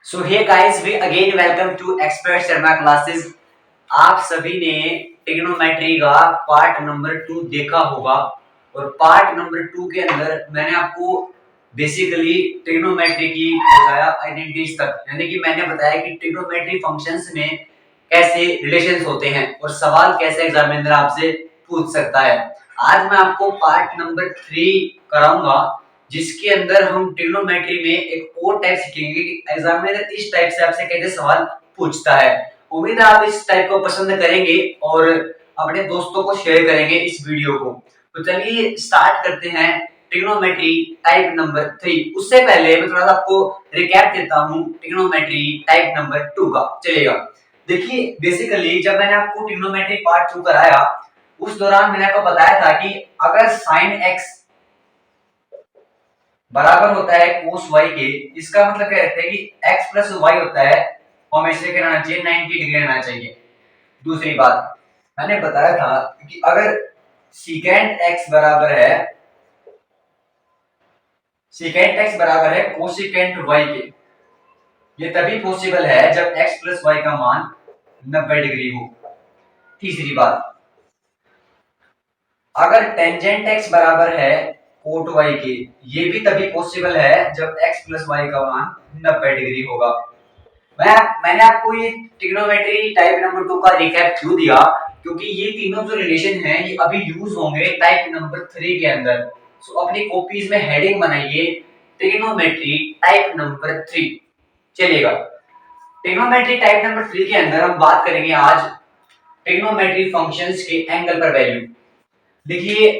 So hey guys, we again welcome to expert Sharma classes. आप सभी ने ट्रिग्नोमेट्री का पार्ट नंबर 2 देखा होगा और पार्ट नंबर 2 के अंदर मैंने आपको बेसिकली ट्रिग्नोमेट्री की बताया आइडेंटिटीज तक, यानी कि मैंने बताया कि ट्रिग्नोमेट्री फंक्शंस में कैसे रिलेशंस होते हैं और सवाल कैसे एग्जामिनर आपसे पूछ सकता है। आज मैं आपको पार्ट नंबर 3 कराऊंगा जिसके अंदर हम ट्रिग्नोमेट्री में एक और टाइप सीखेंगे कि एग्जामिनर इस टाइप से आपसे कैसे सवाल पूछता है। उम्मीद है आप इस टाइप को पसंद करेंगे और अपने दोस्तों को शेयर करेंगे इस वीडियो को। तो चलिए स्टार्ट करते हैं ट्रिग्नोमेट्री टाइप नंबर 3। उससे पहले मैं थोड़ा सा आपको रिकैप देता हूँ ट्रिग्नोमेट्री टाइप नंबर 2 का। चलिएगा, देखिए बेसिकली जब मैंने आपको ट्रिग्नोमेट्री पार्ट 2 कराया उस दौरान मैंने आपको बताया था कि अगर साइन एक्स बराबर होता है कोस वाई के, इसका मतलब क्या रहता है कि x प्लस वाई होता है, हमेशा क्या रहना चाहिए 90 डिग्री रहना चाहिए। दूसरी बात मैंने बताया था कि अगर सीकेंट x बराबर है कोसिकेंट y के, ये तभी पॉसिबल है जब x प्लस वाई का मान 90 डिग्री हो। तीसरी बात, अगर टेंजेंट x बराबर है कोट y के, ये भी तभी पॉसिबल है जब x प्लस वाई का मान 90 डिग्री होगा। मैंने आपको ये ट्रिग्नोमेट्री टाइप नंबर 2 का रिकैप क्यों दिया, क्योंकि ये तीनों जो रिलेशन हैं ये अभी यूज होंगे टाइप नंबर 3 के अंदर। सो अपनी कॉपीज में हेडिंग बनाइए ट्रिग्नोमेट्री टाइप नंबर 3। चलिएगा, ट्रिग्नोमेट्री टाइप नंबर 3 के अंदर हम बात करेंगे आज ट्रिग्नोमेट्री फंक्शंस के एंगल पर वैल्यू। देखिए,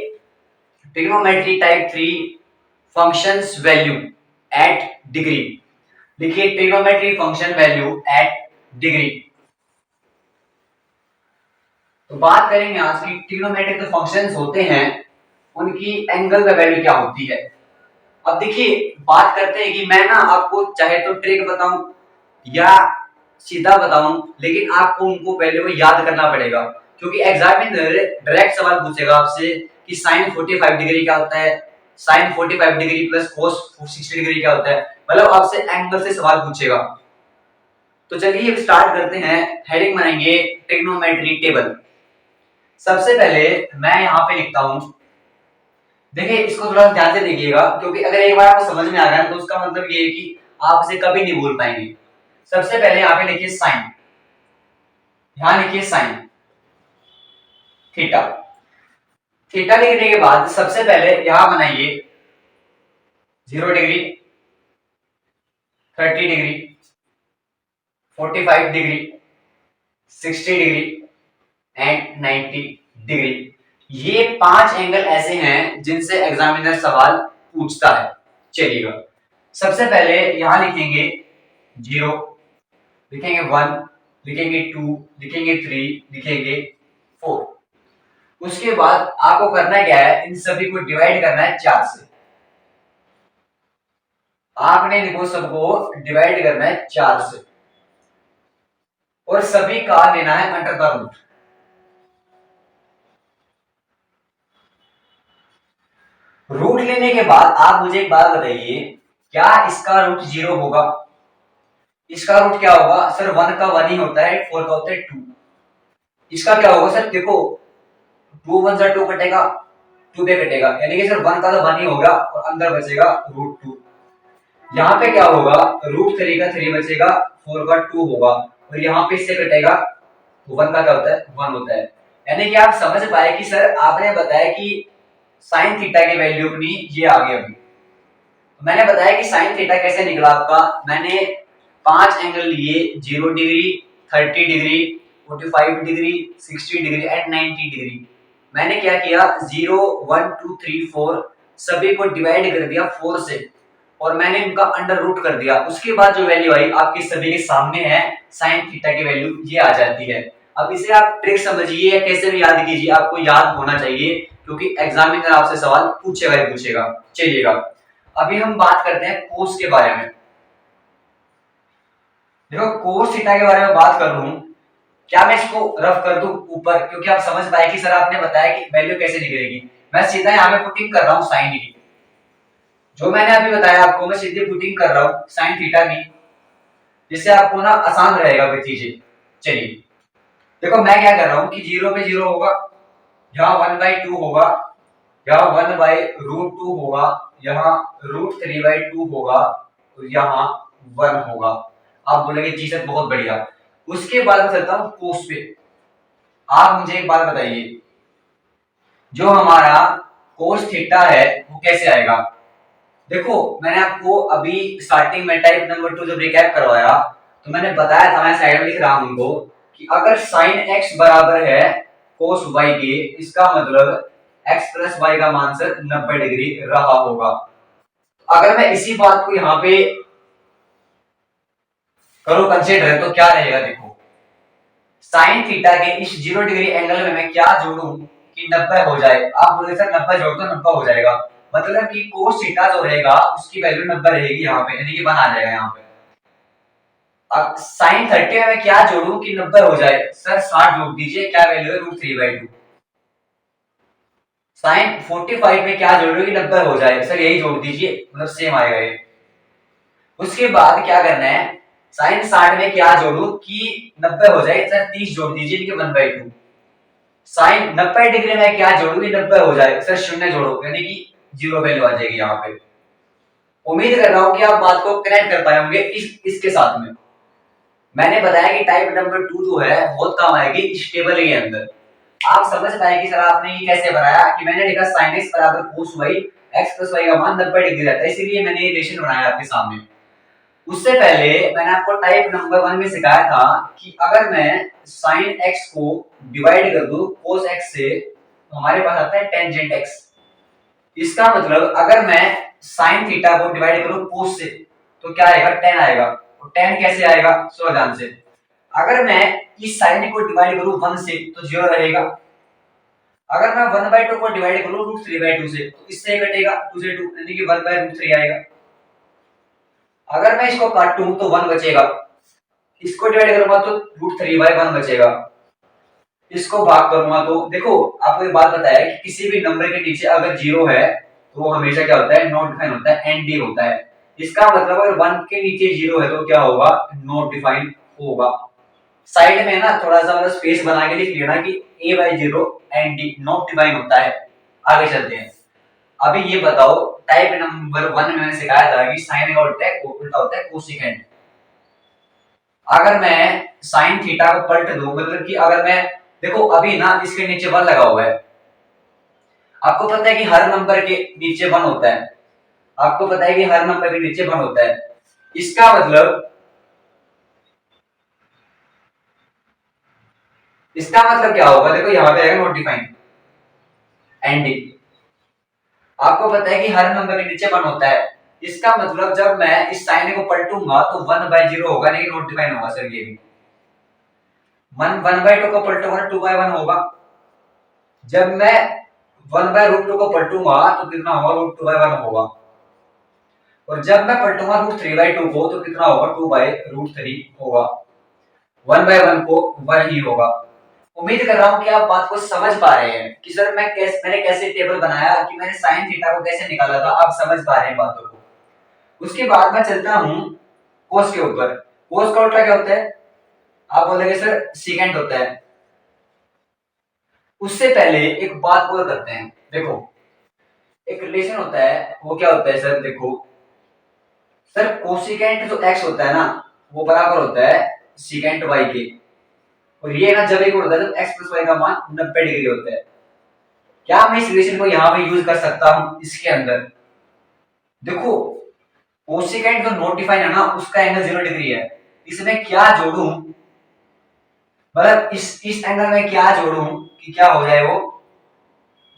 trigonometry type 3 functions value at degree. देखिए, trigonometry function value at degree. तो बात करेंगे आज की ट्रिग्नोमेट्रिक जो फंक्शंस होते हैं उनकी एंगल का वैल्यू क्या होती है। अब देखिए, बात करते हैं कि मैं ना आपको चाहे तो ट्रिक बताऊं या सीधा बताऊं, लेकिन आपको उनको वैल्यू को याद करना पड़ेगा, क्योंकि एग्जामिनर डायरेक्ट सवाल पूछेगा आपसे कि साइन 45 डिग्री क्या होता है, sine 45 degree plus cos 60 degree क्या होता है, मतलब आपसे एंगल से सवाल पूछेगा। तो चलिए स्टार्ट करते हैं, हेडिंग बनाएंगे ट्रिग्नोमेट्री टेबल। सबसे पहले मैं यहाँ पे लिखता हूं, देखिए इसको थोड़ा ध्यान से देखिएगा, क्योंकि अगर एक बार आपको समझ में आ गया तो उसका मतलब ये है कि आप इसे कभी नहीं भूल पाएंगे। सबसे पहले यहाँ पे लिखिए साइन, यहाँ लिखिए साइन थीटा। थीटा लिखने के बाद सबसे पहले यहाँ बनाइए 0 degree, 30 degree, 45 degree, 60 degree and 90 degree. ये 5 एंगल ऐसे हैं जिनसे एग्जामिनर सवाल पूछता है। चलिएगा, सबसे पहले यहां लिखेंगे 0, लिखेंगे 1, लिखेंगे 2, लिखेंगे 3, लिखेंगे 4। उसके बाद आपको करना क्या है, इन सभी को डिवाइड करना है 4 से। आपने इनको सबको डिवाइड करना है 4 से और सभी का लेना है अंडर द रूट। रूट लेने के बाद आप मुझे एक बात बताइए, क्या इसका रूट 0 होगा? इसका रूट क्या होगा सर? 1 का 1 ही होता है, 4 का होता है 2। इसका क्या होगा सर? देखो 2 1 से 2 कटेगा, 2 पे कटेगा, यानी कि सर 1 का तो 1 ही होगा और अंदर बचेगा रूट 2। यहाँ पे क्या होगा? रूट 3 का 3 बचेगा, 4 का 2 होगा और यहाँ पे इससे कटेगा तो 1 का क्या होता है? 1 होता है। यानी कि आप समझ पाए कि सर आपने बताया कि साइन थीटा की वैल्यू अपनी ये आ गई। अभी मैंने बताया कि साइन थीटा कैसे निकला आपका। मैंने 5 एंगल लिए, 0 degree, 30 degree, 45 degree, 60 degree and 90 degree. मैंने क्या किया, 0 1 2 3 4 सभी को डिवाइड कर दिया 4 से और मैंने इनका अंडर रूट कर दिया। उसके बाद जो वैल्यू आई आपके सभी के सामने है, साइन थीटा की वैल्यू ये आ जाती है। अब इसे आप ट्रिक समझिए या कैसे भी याद कीजिए, आपको याद होना चाहिए क्योंकि एग्जामिनर आपसे सवाल पूछेगा ही पूछेगा। चलिएगा, अभी हम बात करते हैं कोस के बारे में। देखो, कोस थीटा के बारे में बात कर रहा हूं, क्या मैं इसको रफ कर दूं ऊपर, क्योंकि आप समझ पाए कि सर आपने बताया कि वैल्यू कैसे निकलेगी। मैं सीधा यहां पे पुटिंग कर रहा हूं साइन की, जो मैंने अभी बताया आपको मैं सीधे पुटिंग कर रहा हूं साइन थीटा की। जिससे आपको ना आसान रहेगा कोई चीजें। चलिए देखो मैं क्या कर रहा हूँ कि जीरो पे जीरो होगा, यहाँ 1/2 होगा, यहाँ 1/√2 होगा, यहाँ √3/2 होगा और यहाँ 1 होगा। आप बोलेंगे जी सर बहुत बढ़िया। उसके बाद मैं चलता हूँ कोस पे। आप मुझे एक बात बताइए, जो हमारा कोस थीटा है वो कैसे आएगा? देखो मैंने आपको अभी स्टार्टिंग में टाइप नंबर 2 जब रिकैप करवाया तो मैंने बताया था, मैं साइड में लिख रहा हूं उनको, कि अगर साइन एक्स बराबर है कोस वाई के, इसका मतलब एक्स प्लस वाई का मान सर 90 डिग्री रहा होगा। अगर मैं इसी बात को यहाँ पे करो कंसिडर तो क्या रहेगा? देखो साइन थीटा के इस 0 डिग्री एंगल में मैं क्या जोड़ू कि 90 हो जाए? आप बोले सर 90 जोड़ दो 90 हो जाएगा, मतलब कि कोस थीटा जो रहेगा उसकी वैल्यू 90 रहेगी यहाँ पे, यानी कि 1 आ जाएगा यहाँ पे। अब साइन 30 में मैं क्या जोड़ू कि 90 हो जाए? सर 60 जोड़ दीजिए, क्या वैल्यू है? √3/2। साइन 45 में क्या जोड़ू कि 90 हो जाए? सर यही जोड़ दीजिए, मतलब सेम आएगा ये। उसके बाद क्या करना है, साइन 60 में क्या जोड़ू कि 90 हो जाए? सर 30 जोड़ दीजिए, यानी कि 1/2। साइन 90 डिग्री में क्या जोड़ू कि 90 हो जाए? सर शून्य जोड़ो, यानी कि 0 वैल्यू आ जाएगी यहाँ पे। उम्मीद कर रहा हूं कि आप बात को कनेक्ट कर पाए होंगे इसके साथ में। मैंने बताया कि टाइप नंबर 2 जो है बहुत काम आएगी इस टेबल के अंदर। आप समझ पाए कि सर आपने ये कैसे बनाया कि मैंने लिखा sin x बराबर cos y, x plus y का मान 90 डिग्री रहता है, इसीलिए मैंने ये रिलेशन बनाया आपके सामने। उससे पहले मैंने आपको टाइप नंबर 1 में सिखाया था कि अगर मैं sin x को डिवाइड कर दूं cos x से तो हमारे पास आता है टेंजेंट x। इसका मतलब अगर मैं sin थीटा को डिवाइड करूं cos से तो क्या आएगा? tan आएगा। और tan कैसे आएगा? सो ध्यान से, अगर मैं इस sin को डिवाइड करूं 1 से तो 0 रहेगा। अगर मैं 1/2 को डिवाइड करूं √3/2 से तो इससे कटेगा 2 से 2, यानी कि 1/√3 आएगा। अगर मैं इसको काटूं तो 1 बचेगा, इसको डिवाइड करूंगा तो √3/1 बचेगा, इसको भाग करूंगा तो देखो आपको एक बात बताया कि किसी भी नंबर के नीचे अगर 0 है तो वो हमेशा क्या होता है? नॉट डिफाइन होता है, एनडी होता है। इसका मतलब अगर 1 के नीचे 0 है तो क्या होगा? नॉट डिफाइन होगा। साइड में ना थोड़ा सा मतलब स्पेस बना के लिख लेना कि a/0 एनडी नॉट डिफाइन होता है। आगे चलते हैं। अभी ये बताओ, टाइप नंबर 1 में मैंने सिखाया था कि साइन का उल्टा होता है कोसेकेंट। अगर मैं साइन थीटा को पलट दूं, मतलब कि अगर मैं देखो अभी ना इसके नीचे 1 लगा हुआ है, आपको पता है कि हर नंबर के नीचे 1 होता है, आपको पता है कि हर नंबर के नीचे 1 होता है। इसका मतलब क्या होगा? देखो यहाँ पे आएगा नॉट डिफाइन एंडिंग। आपको पता है कि हर नंबर के नीचे 1 होता है, इसका मतलब जब मैं इस साइन को पलटूंगा तो 1/0 होगा, लेकिन नॉट डिफाइन होगा सर ये भी। 1/2 को पलटूंगा 2/1 होगा। जब मैं 1/√2 को पलटूंगा तो कितना होगा? √2/1 होगा। और जब मैं पलटूंगा √3/2 को तो कितना होगा? 2/√3 होगा। 1/1 को 1 ही होगा। उम्मीद कर रहा हूं कि आप बात को समझ पा रहे हैं कि सर मैंने कैसे टेबल बनाया, कि मैंने साइन थीटा को कैसे निकाला था। आप समझ पा रहे हैं बातों को। उसके बाद मैं चलता हूं कोस के ऊपर। कोस का उल्टा क्या होता है? आप बोलेंगे सर सीकेंट होता है। उससे पहले एक बात और करते हैं। देखो एक रिलेशन होता है, वो क्या होता है सर? देखो सर कोसिकेंट जो x होता है ना वो बराबर होता है सीकेंट y के, और ये ना जब एक होता है जब x प्लस वाई का मान 90 डिग्री होता है। क्या मैं इस रिलेशन को यहाँ पे यूज कर सकता हूँ इसके अंदर? देखो कोसिकेंट जो नॉट डिफाइन है ना उसका एंगल 0 डिग्री है, इसमें क्या जोड़ू, मतलब इस एंगल में क्या जोड़ू कि क्या हो जाए? वो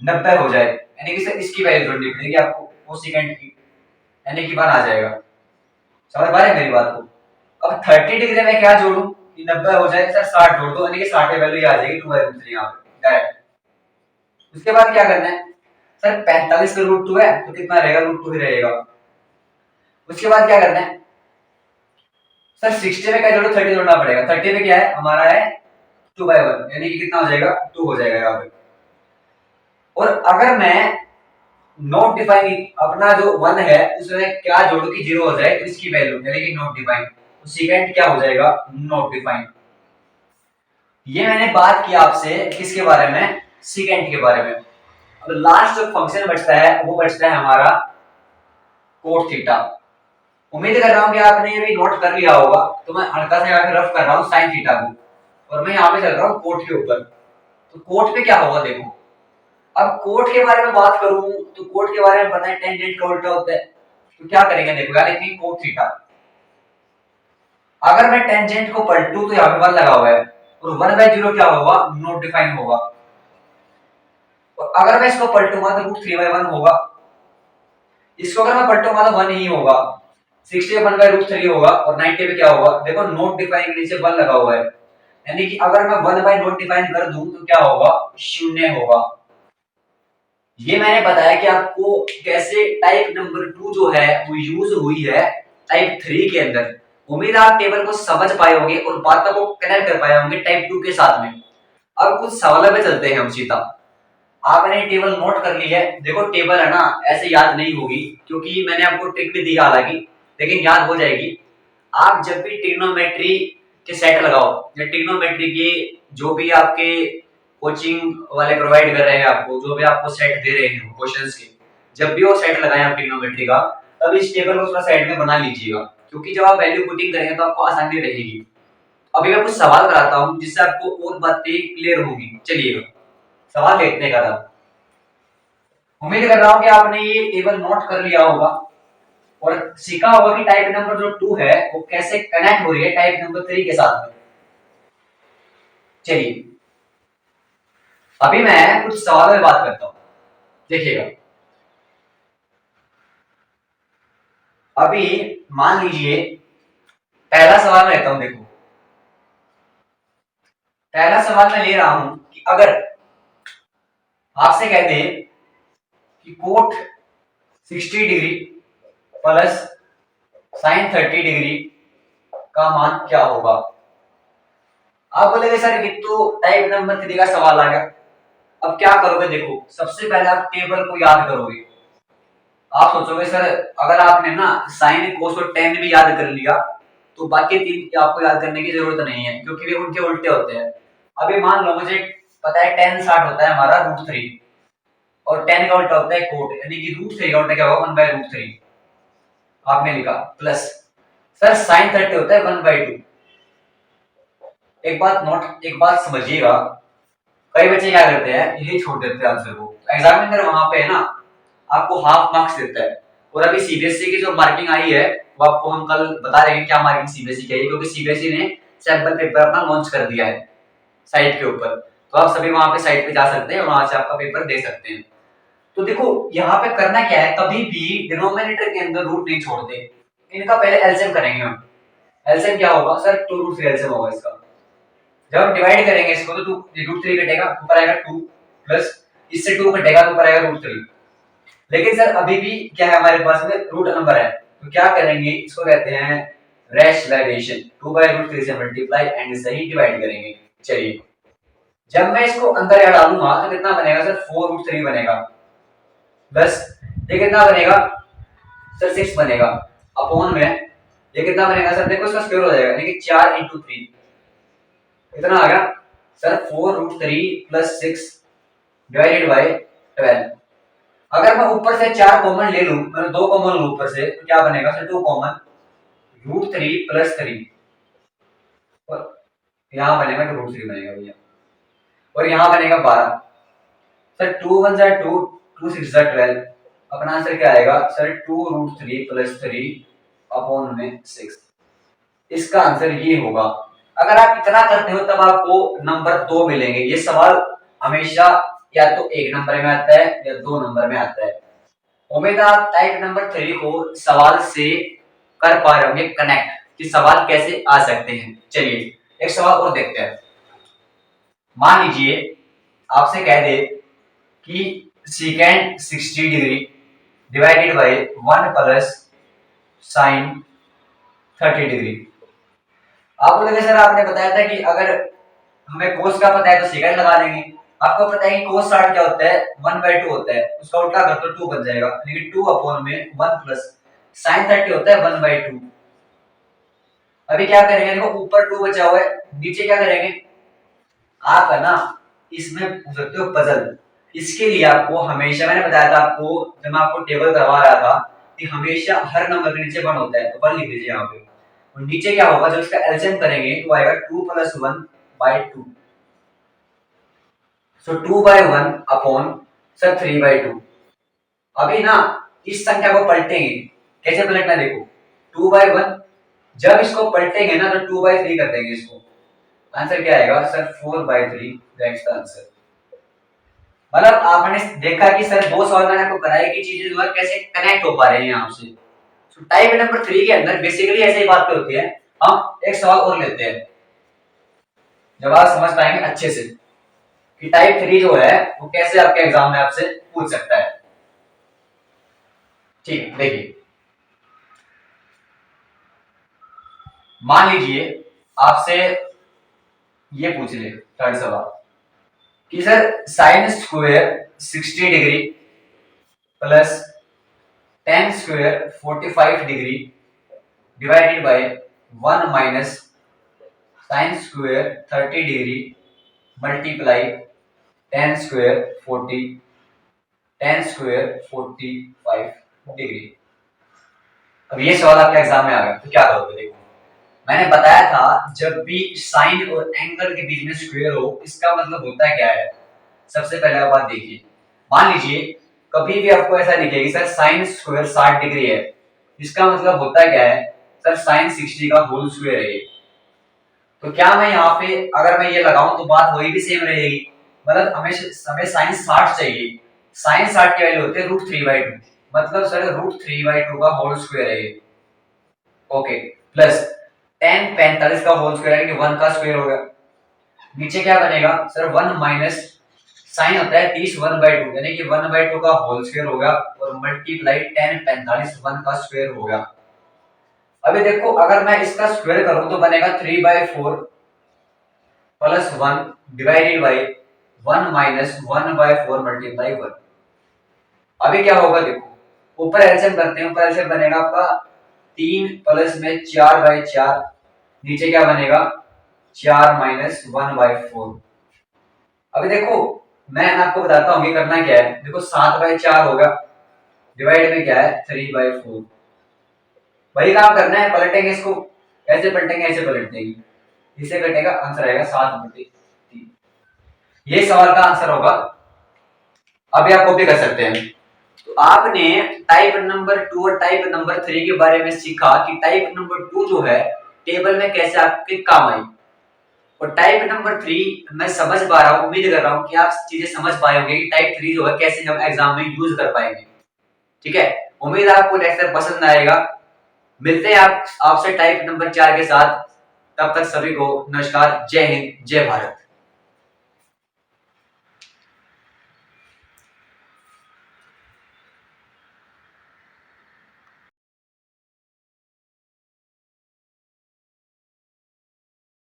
90 हो जाए, यानी कि सर इसकी वैल्यू जोड़नी पड़ेगी आपको कोसिकेंट की, यानी कि 1 आ जाएगा। समझ पा रहे हैं मेरी बात को? अब 30 डिग्री में क्या जोड़ू कि 90 हो जाए? सर 60 जोड़ दो, यानी कि 60 की वैल्यू आ जाएगी 2/√3 यहाँ पे डायरेक्ट। उसके बाद क्या करना है? सर 45 का √2 है तो कितना रहेगा? √2 ही रहेगा। उसके बाद क्या करना है? सर 60 में क्या जोड़ो? 30 जोड़ना पड़ेगा। 30 में क्या है हमारा? है 2/1, यानी कि कितना हो जाएगा? 2 हो जाएगा यहाँ पे। और अगर मैं नॉट डिफाइन अपना जो 1 है उसमें क्या जोड़ू कि 0 हो जाए तो इसकी वैल्यू, यानी कि नॉट डिफाइन। तो सीकेंट क्या हो जाएगा, नॉट डिफाइंड। ये मैंने बात की आपसे किसके बारे में, सीकेंट के बारे में। अब लास्ट जो फंक्शन बचता है वो बचता है हमारा कोट थीटा। उम्मीद कर रहा हूं कि आपने ये भी नोट कर लिया होगा, तो मैं हल्का सा यहाँ पे रफ कर रहा हूँ साइन थीटा को, और मैं यहाँ पे चल रहा हूँ कोट के ऊपर। तो कोट पे क्या होगा देखो, अब कोट के बारे में बात करूं तो कोट के बारे में पता है टेंजेंट का उल्टा होता है। तो क्या करेंगे देखो यार, इतनी कोट थीटा, अगर मैं टेंजेंट को पलटू तो यहाँ पे 1 लगा हुआ है, और 1/0 क्या होगा, नॉट डिफाइंड होगा। और अगर मैं इसको पलटूंगा तो √3/1 होगा। इसको अगर मैं पलटूंगा तो 1 ही होगा। 60 1/√3 होगा, और 90 पे क्या होगा, देखो नॉट डिफाइंड के नीचे 1 लगा हुआ है, यानी कि अगर मैं 1/नॉट डिफाइंड कर दूं तो क्या होगा, 0 होगा। ये मैंने बताया कि आपको कैसे टाइप नंबर 2 जो है वो यूज हुई है टाइप 3 के अंदर। उम्मीद है आप टेबल को समझ पाए होंगे और बातों को कनेक्ट कर पाए होंगे टाइप 2 के साथ में। अब कुछ सवालों पे चलते हैं हम सीधा। आपने टेबल नोट कर ली है, देखो टेबल है ना ऐसे याद नहीं होगी, क्योंकि मैंने आपको ट्रिक भी दी हालांकि, लेकिन याद हो जाएगी। आप जब भी ट्रिग्नोमेट्री के सेट लगाओ या ट्रिग्नोमेट्री के जो भी आपके कोचिंग वाले प्रोवाइड कर रहे हैं आपको, जो भी आपको सेट दे रहे हैं क्वेश्चंस के, जब भी वो सेट लगाएं आप ट्रिग्नोमेट्री का, तब इस टेबल को थोड़ा साइड में बना लीजिएगा, क्योंकि जब आप वैल्यू पुटिंग करेंगे तो आपको आसानी रहेगी। अभी मैं कुछ सवाल कराता हूँ जिससे आपको और बातें क्लियर होगी। चलिएगा सवाल देखते हैं कदम। उम्मीद कर रहा हूँ कि आपने ये टेबल नोट कर लिया होगा और सीखा होगा कि टाइप नंबर जो 2 है वो कैसे कनेक्ट हो रही है टाइप नंबर 3 के साथ में। चलिए अभी मैं कुछ सवालों में बात करता हूं, देखिएगा। अभी मान लीजिए पहला सवाल मैं लेता हूं, देखो पहला सवाल मैं ले रहा हूं कि अगर आपसे कह दे कि cot 60 degree plus sine 30 degree का मान क्या होगा। आप बोलेंगे सर ये तो टाइप नंबर 3 का सवाल आ गया। अब क्या करोगे, देखो सबसे पहले आप टेबल को याद करोगे। आप सोचोगे सर अगर आपने ना साइन कोस और टेन भी याद कर लिया तो बाकी 3 आपको याद करने की जरूरत नहीं है, क्योंकि वे उनके उल्टे होते हैं। अभी मान लो मुझे पता है टेन 60 होता है हमारा √3, और टेन का उल्टा होता है कोट, यानी कि √3 का उल्टा क्या होगा, 1/√3 आपने लिखा, प्लस सर साइन 30 होता है 1/2। एक बात समझिएगा, कई बच्चे क्या करते हैं यही छोड़ देते हैं आंसर को, एग्जामिनर वहां पे है ना आपको हाफ मार्क्स देता है। और अभी सीबीएसई की जो मार्किंग आई है वो आपको हम कल बता रहे हैं क्या मार्किंग सीबीएसई की है, क्योंकि सीबीएसई ने सैंपल पेपर अपना लॉन्च कर दिया है साइट के ऊपर। तो आप सभी वहां पे साइट पे जा सकते हैं और वहां से आपका पेपर दे सकते हैं। तो देखो यहाँ पे करना क्या है, कभी भी डिनोमिनेटर के अंदर रूट नहीं छोड़ते, इनका पहले एलसीएम करेंगे हम। एलसीएम क्या होगा सर, 2√3 एलसीएम होगा इसका। जब हम डिवाइड करेंगे इसको तो √3 कटेगा, ऊपर आएगा 2, प्लस इससे 2 कटेगा तो ऊपर आएगा √3। लेकिन सर अभी भी क्या है हमारे पास में रूट नंबर है, तो क्या करेंगे, इसको कहते हैं रैशनलाइजेशन। 2/√3 से मल्टीप्लाई एंड से ही डिवाइड करेंगे। चलिए जब मैं इसको अंदर यहाँ डालूंगा तो कितना बनेगा सर, 4√3 बनेगा, प्लस ये कितना बनेगा सर, 6 बनेगा, अपॉन में ये कितना बनेगा सर, देखो इसका स्क्वायर हो जाएगा, यानी कि 4 × 3 कितना आ गया सर, 4√3 + 6 डिवाइडेड बाय 12। अगर मैं ऊपर से 4 कॉमन ले लूं, मैं 2 कॉमन लूं ऊपर से, तो क्या बनेगा सर, 2 कॉमन, √3 + 3, और यहां बनेगा तो √3 बनेगा भैया, और यहां बनेगा 12। सर 2 1 जा 2, 2 6 जा 12, अपना आंसर क्या आएगा सर, 2√3 + 3 अपॉन में 6। इसका आंसर ये होगा। अगर आप इतना करते हो तब आपको नंबर 2 मिलेंगे। ये सवाल हमेशा या तो 1 नंबर में आता है या 2 नंबर में आता है। उम्मीद है आप टाइप नंबर 3 को सवाल से कर पा रहे होंगे कनेक्ट, कि सवाल कैसे आ सकते हैं। चलिए एक सवाल और देखते हैं। मान लीजिए आपसे कह दे कि सीकेंड 60 degree divided by 1 plus sine 30 degree. आप बोलेंगे सर आपने बताया था कि अगर हमें कोस का पता है तो सीकेंड लगा देंगे। आपको पता है कि कोस 60 क्या होता है, 1/2 होता है, उसका उल्टा कर तो 2 बन जाएगा, लेकिन 2 अपॉन में 1 प्लस साइन 30 होता है 1/2। अभी क्या करेंगे, देखो ऊपर 2 बचा हुआ है, नीचे क्या करेंगे, आप है ना इसमें पूछ सकते हो पजल। इसके लिए आपको हमेशा, मैंने बताया था आपको जब मैं आपको टेबल करवा रहा था, कि हमेशा हर नंबर के नीचे 1 होता है, तो 1 लिख दीजिए यहाँ पे। और नीचे क्या होगा, जब इसका एलसीएम करेंगे तो आएगा 2 plus 1 by 2। So 2 by 1 upon sir 3 by 2। अभी ना इस संख्या को पलटेंगे, कैसे पलटना देखो, 2 बाई 1, जब इसको पलटेंगे ना तो 2 बाई 3 कर देंगे इसको। आंसर क्या आएगा sir, 4 by 3, that's the answer. मतलब आपने देखा कि सर दो सवाल मैंने आपको कराए कि चीजें जो है कैसे कनेक्ट हो पा रही हैं आपसे। तो टाइप नंबर 3 के अंदर बेसिकली ऐसे ही बातें होती है। हम एक सवाल और लेते हैं, जब आप समझ पाएंगे अच्छे से कि टाइप 3 जो है वो कैसे आपके एग्जाम में आपसे पूछ सकता है। ठीक है, देखिए मान लीजिए आपसे ये पूछ ले थर्ड सवाल कि sir sine square 60 degree plus ten square 45 degree divided by 1 minus sine square 30 degree multiply ten square 40 ten square 45 degree. अब ये सवाल आपके एग्जाम में आ गया तो क्या करोगे, देखो मैंने बताया था जब भी साइन और एंगल के बीच में स्क्वायर हो इसका मतलब होता है क्या है। सबसे पहले आप बात देखिए, मान लीजिए कभी भी आपको ऐसा दिखेगी सर साइन स्क्वायर 60 डिग्री है, इसका मतलब होता क्या है सर साइन 60 का होल स्क्वायर है। तो क्या मैं यहाँ पे अगर मैं ये लगाऊं तो बात वही भी सेम रहेगी, मतलब हमें हमें साइन 60 चाहिए, साइन 60 की वैल्यू होती है √3/2, मतलब सर √3/2 का होल स्क्वायर है ये। ओके, प्लस tan 45 का होल स्क्वायर है कि 1 का स्क्वायर हो गया। नीचे क्या बनेगा सर 1 माइनस साइन होता है 30 1/2 यानी कि 1/2 का होल स्क्वायर होगा और मल्टीप्लाई tan 45 1 का स्क्वायर होगा। अभी देखो अगर मैं इसका स्क्वायर करूं तो बनेगा 3/4 plus 1 divided by 1 minus 1/4 multiply 1। अभी क्या होगा देखो, ऊपर एलसीएम करते हैं, ऊपर एलसीएम बनेगा आपका 3 प्लस में 4/4, नीचे क्या बनेगा 4 माइनस 1/4। अभी देखो मैं आपको बताता हूँ कि करना क्या है, देखो 7/4 होगा डिवाइड में क्या है 3/4। वही काम करना है, पलटेंगे इसको, ऐसे पलटेंगे ऐसे पलट देंगे, इसे कटेगा, आंसर आएगा 7/3। ये सवाल का आंसर होगा। अभी आप कॉपी कर सकते हैं। तो आपने टाइप नंबर 2 और टाइप नंबर 3 के बारे में सीखा कि टाइप नंबर 2 जो है टेबल में कैसे आपके काम आई, और टाइप नंबर 3 मैं समझ पा रहा हूँ, उम्मीद कर रहा हूँ कि आप चीजें समझ पाए होंगे कि टाइप 3 जो है कैसे हम एग्जाम में यूज कर पाएंगे। ठीक है, उम्मीद है आपको लेक्चर पसंद आएगा। मिलते हैं आपसे टाइप नंबर 4 के साथ, तब तक सभी को नमस्कार, जय हिंद, जय भारत।